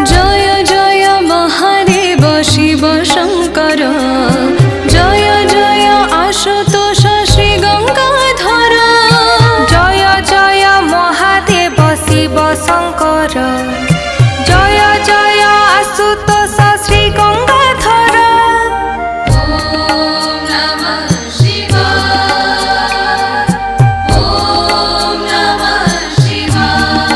जय जय महादेव शिव शंकर, जय जय आशुतोष श्री गंगाधर। जय जय महादेव शिव शंकर, जय जय आशुतोष श्री गंगाधर। ओम नमः शिवाय, ओम नमः शिवाय,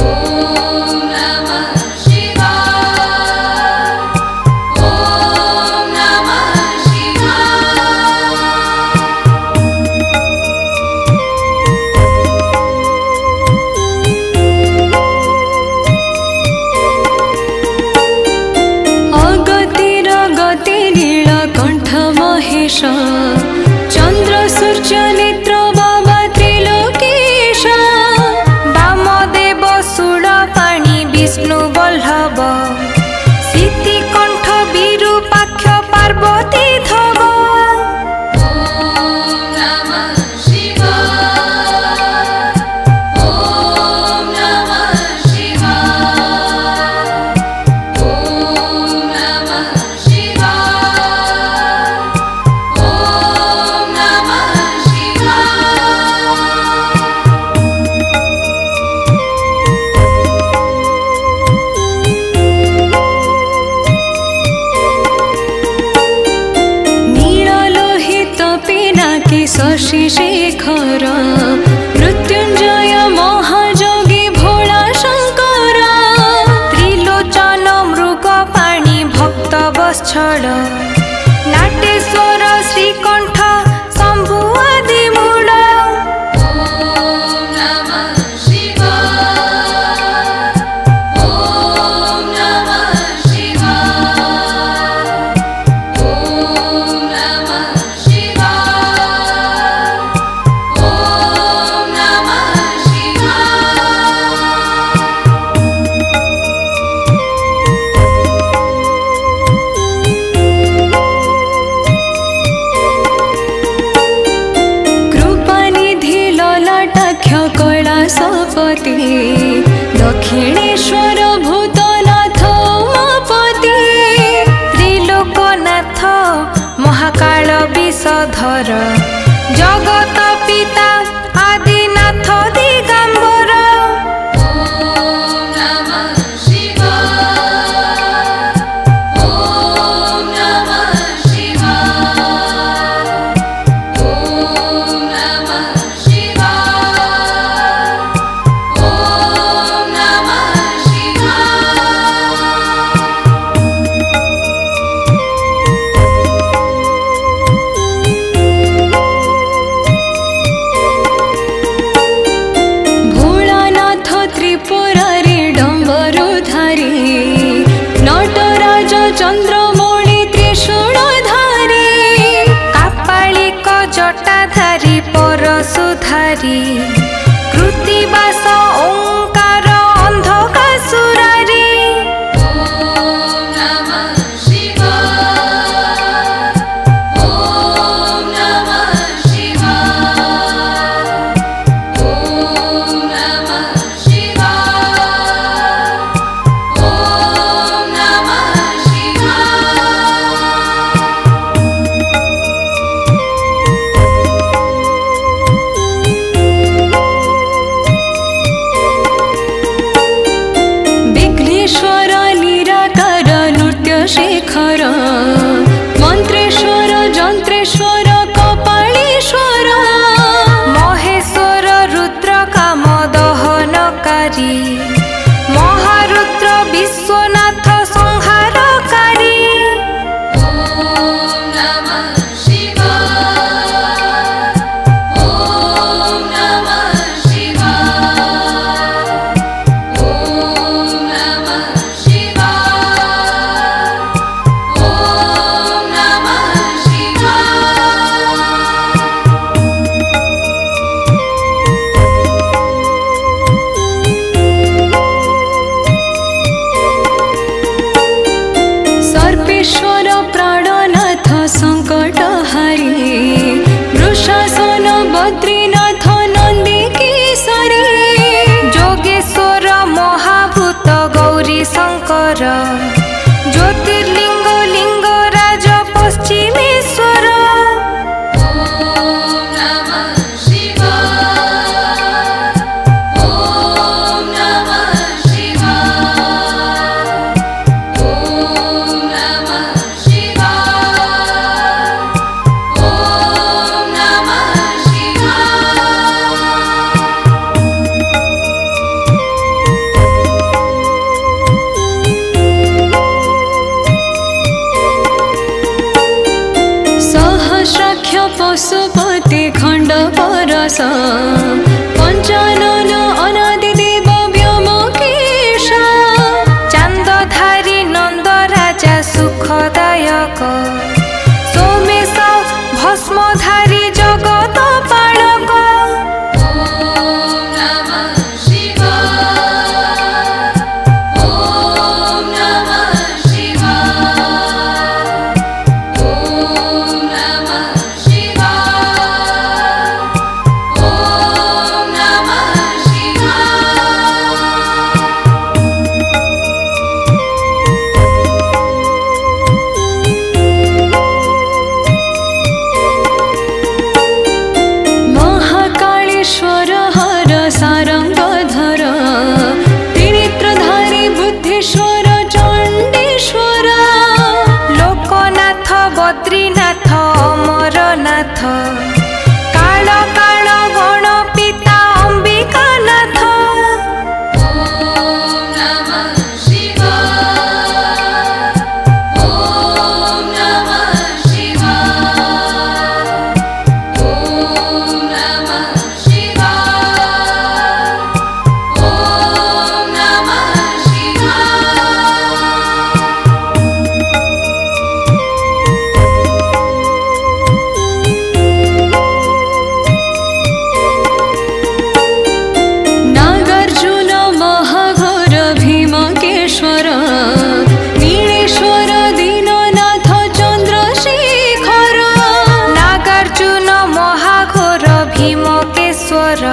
ओम नमः शिवाय, ओम नमः शिवाय। अगतिर गति नीलकण्ठ महेश, चन्द्र सूर्य नेत्र बाबा त्रिलोकेश। वामदेव शूलपाणि विष्णु वल्लभ, सिद्धिकण्ठ विरूपाक्ष पार्वती धव। ओम नमः शिवाय, ओम नमः शिवाय, ओम नमः शिवाय, ओम नमः नीललोहित पिनाकी शशि शेखर, मृत्युञ्जय महायोगी भोला शंकर। त्रिलोचन मृगपाणि भक्त वत्सल, नाटेश्वर श्रीकण्ठ शम्भु आदि मूल। ओम नमः शिवाय, ओम नमः शिवाय, ओम नमः शिवाय, ओम नमः कृपानिधि ललाटाक्ष कैलासपति, दक्षिणेश्वर भूतनाथ उमापति। त्रिलोकनाथ महाकाल विषधर, जगत पिता आदिनाथ दिगम्बर। ओम नमः शिवाय, ओम नमः शिवाय, ओम नमः शिवाय, ओम नमः भोलानाथ त्रिपुरारी डम्बरुधारी, नटराज चन्द्रमौळि त्रिशूलधारी। कापालिक जटाधारी परशुधारी, कृत्तिवास ओंकार अन्धकासुरारी। ओम नमः शिवाय, ओम नमः शिवाय, ओम नमः शिवाय, ओम नमः शिवाय। शंकर ज्योतिर्लिंग लिंगराज पश्चिमेश्वर ॐ नमः शिवाय ॐ नमः शिवाय ॐ नमः शिवाय ॐ नमः शिवाय सहस्राक्ष पशुपति खण्ड परस पञ्चानन अनादिदेव व्योमकेश चांदधारी नंद राजा सुखदायक सोमेश भस्मधारी जगत पालक ॐ नमः शिवाय ॐ नमः शिवाय ॐ नमः शिवाय ॐ नमः महाकाळेश्वर हर सारंगधर त्रिनेत्रधारी बुद्धेश्वर चण्डेश्वर लोकनाथ बद्रीनाथ अमरनाथ काल काल गण पिता अंबिकानाथ ॐ नमः शिवाय ॐ नमः शिवाय ॐ नमः शिवाय ॐ नमः नागार्जुन महाघोर भीमकेश्वर नीलेश्वर दीननाथ चन्द्रशेखर नागार्जुन महाघोर भीमकेश्वर